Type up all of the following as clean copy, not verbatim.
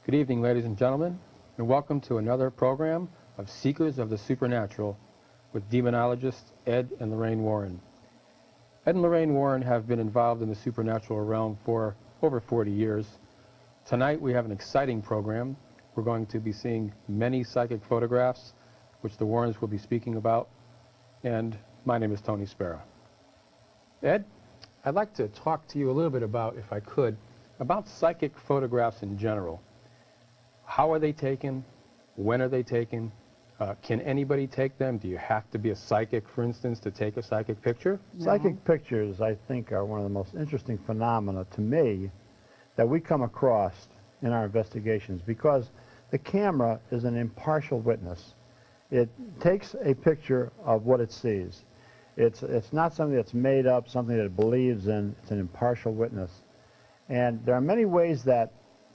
Good evening, ladies and gentlemen, and welcome to another program of Seekers of the Supernatural with demonologists Ed and Lorraine Warren. Ed and Lorraine Warren have been involved in the supernatural realm for over 40 years. Tonight we have an exciting program. We're going to be seeing many psychic photographs, which the Warrens will be speaking about, and my name is Tony Sparrow. Ed, I'd like to talk to you a little bit about, if I could, about psychic photographs in general. How are they taken? When are they taken? Can anybody take them? Do you have to be a psychic, for instance, to take a psychic picture? No. Psychic pictures, I think, are one of the most interesting phenomena to me that we come across in our investigations, because the camera is an impartial witness. It takes a picture of what it sees. It's not something that's made up, something that it believes in. It's an impartial witness. And there are many ways that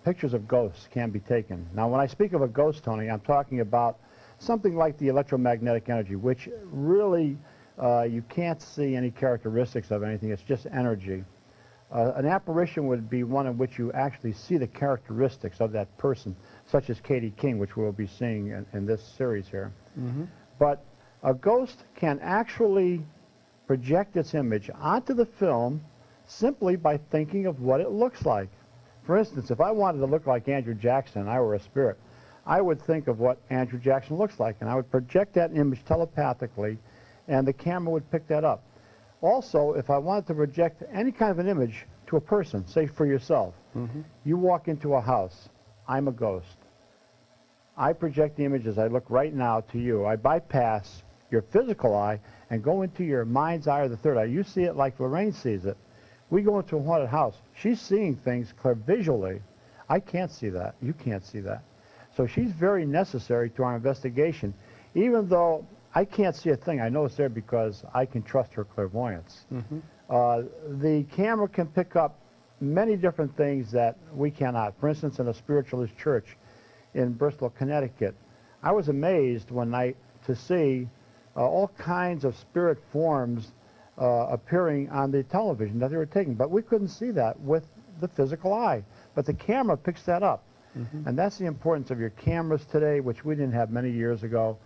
pictures of ghosts can be taken. Now, when I speak of a ghost, Tony, I'm talking about something like the electromagnetic energy, which really you can't see any characteristics of anything. It's just energy. An apparition would be one in which you actually see the characteristics of that person, such as Katie King, which we'll be seeing in this series here. Mm-hmm. But a ghost can actually project its image onto the film simply by thinking of what it looks like. For instance, if I wanted to look like Andrew Jackson and I were a spirit, I would think of what Andrew Jackson looks like, and I would project that image telepathically, and the camera would pick that up. Also, if I wanted to project any kind of an image to a person, say for yourself, you walk into a house, I'm a ghost. I project the image as I look right now to you. I bypass your physical eye and go into your mind's eye or the third eye. You see it like Lorraine sees it. We go into a haunted house. She's seeing things clear visually. I can't see that. You can't see that. So she's very necessary to our investigation. Even though I can't see a thing, I know it's there because I can trust her clairvoyance. The camera can pick up many different things that we cannot. For instance, in a spiritualist church in Bristol, Connecticut, I was amazed one night to see all kinds of spirit forms appearing on the television that they were taking. But we couldn't see that with the physical eye. But the camera picks that up. And that's the importance of your cameras today, which we didn't have many years ago.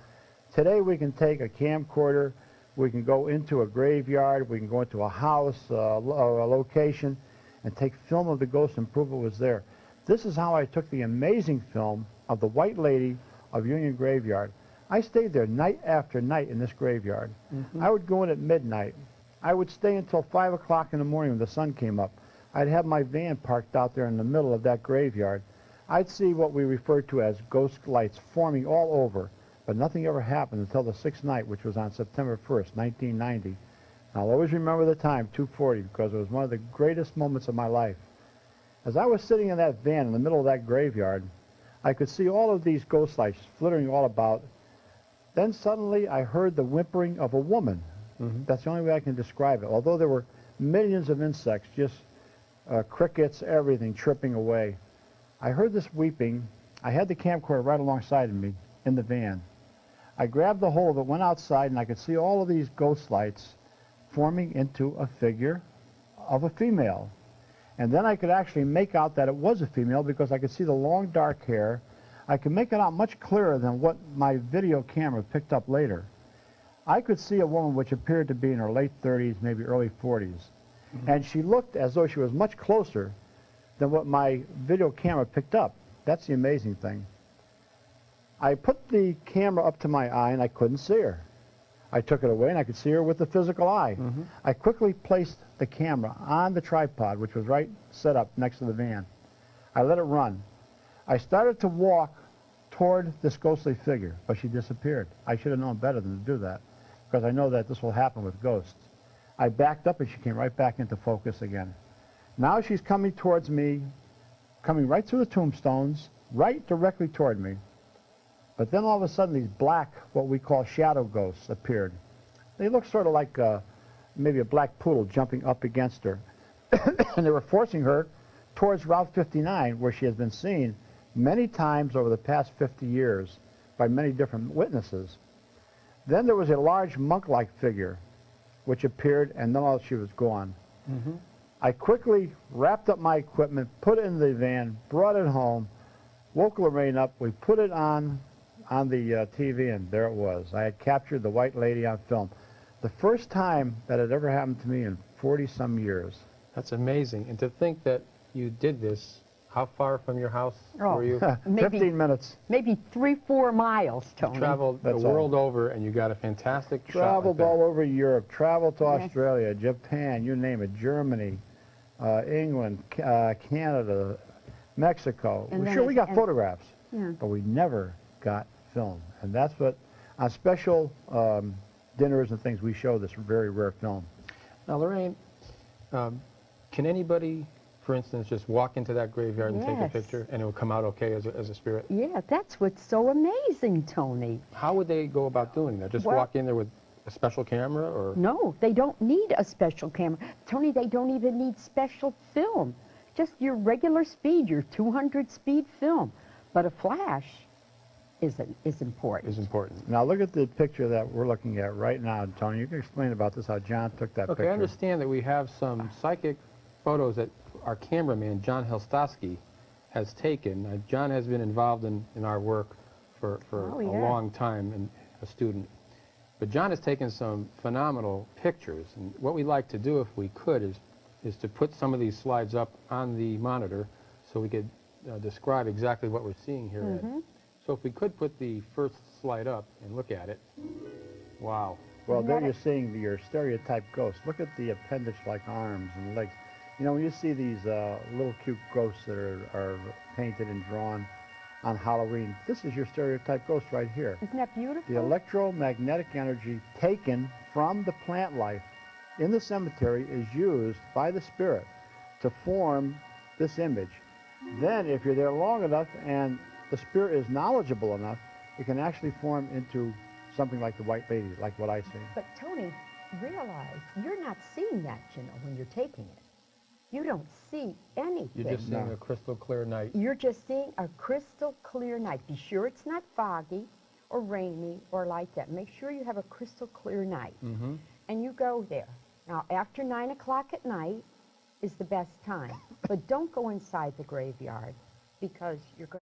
Today we can take a camcorder, we can go into a graveyard, we can go into a house or a location and take film of the ghost and prove it was there. This is how I took the amazing film of the White Lady of Union Graveyard. I stayed there night after night in this graveyard. I would go in at midnight. I would stay until 5 o'clock in the morning when the sun came up. I'd have my van parked out there in the middle of that graveyard. I'd see what we refer to as ghost lights forming all over, but nothing ever happened until the sixth night, which was on September 1st, 1990. I'll always remember the time, 2:40, because it was one of the greatest moments of my life. As I was sitting in that van in the middle of that graveyard, I could see all of these ghost lights flittering all about. Then suddenly I heard the whimpering of a woman. That's the only way I can describe it. Although there were millions of insects, just crickets, everything chirping away. I heard this weeping. I had the camcorder right alongside of me in the van. I grabbed the whole of it, went outside, and I could see all of these ghost lights forming into a figure of a female. And then I could actually make out that it was a female because I could see the long dark hair. I could make it out much clearer than what my video camera picked up later. I could see a woman which appeared to be in her late 30s, maybe early 40s. And she looked as though she was much closer than what my video camera picked up. That's the amazing thing. I put the camera up to my eye and I couldn't see her. I took it away and I could see her with the physical eye. I quickly placed the camera on the tripod, which was right set up next to the van. I let it run. I started to walk toward this ghostly figure, but she disappeared. I should have known better than to do that, because I know that this will happen with ghosts. I backed up and she came right back into focus again. Now she's coming towards me, coming right through the tombstones, right directly toward me. But then all of a sudden these black, what we call shadow ghosts, appeared. They looked sort of like maybe a black poodle jumping up against her. And they were forcing her towards Route 59, where she has been seen many times over the past 50 years by many different witnesses. Then there was a large monk-like figure which appeared, and then she was gone. I quickly wrapped up my equipment, put it in the van, brought it home, woke Lorraine up. We put it on the TV, and there it was. I had captured the white lady on film. The first time that had ever happened to me in 40-some years. That's amazing. And to think that you did this, how far from your house were you? Maybe 15 minutes. Maybe 3-4 miles, Tony. You traveled the world over, and you got a fantastic Traveled shot like all over Europe, traveled to Yes. Australia, Japan, you name it, Germany, England, Canada, Mexico. And then Sure, we got and- photographs, Yeah. but we never got film. And that's what, on special dinners and things, we show this very rare film. Now, Lorraine, can anybody, for instance, just walk into that graveyard and take a Yes. picture, and it will come out okay as a spirit? Yeah, that's what's so amazing, Tony. How would they go about doing that? Just Well- walk in there with a special camera, or? No, they don't need a special camera. Tony, they don't even need special film. Just your regular speed, your 200 speed film. But a flash is important. Is important. Now look at the picture that we're looking at right now, Tony. You can explain about this, how John took that Okay, picture. I understand that we have some psychic photos that our cameraman, John Helstosky, has taken. John has been involved in our work for Oh, a yeah. long time, and a student. But John has taken some phenomenal pictures, and what we'd like to do, if we could, is to put some of these slides up on the monitor so we could describe exactly what we're seeing here, Ed. So if we could put the first slide up and look at it. Wow. Well, Isn't there that you're seeing your stereotype ghost. Look at the appendage-like arms and legs. You know, when you see these little cute ghosts that are painted and drawn on Halloween, this is your stereotype ghost right here. Isn't that beautiful? The electromagnetic energy taken from the plant life in the cemetery is used by the spirit to form this image. Then, if you're there long enough and the spirit is knowledgeable enough, it can actually form into something like the white lady, like what I see. But Tony, realize you're not seeing that, when you're taking it. You don't see anything. You're just seeing No. a crystal clear night. You're just seeing a crystal clear night. Be sure it's not foggy or rainy or like that. Make sure you have a crystal clear night. Mm-hmm. And you go there. Now, after 9 o'clock at night is the best time. But don't go inside the graveyard because you're going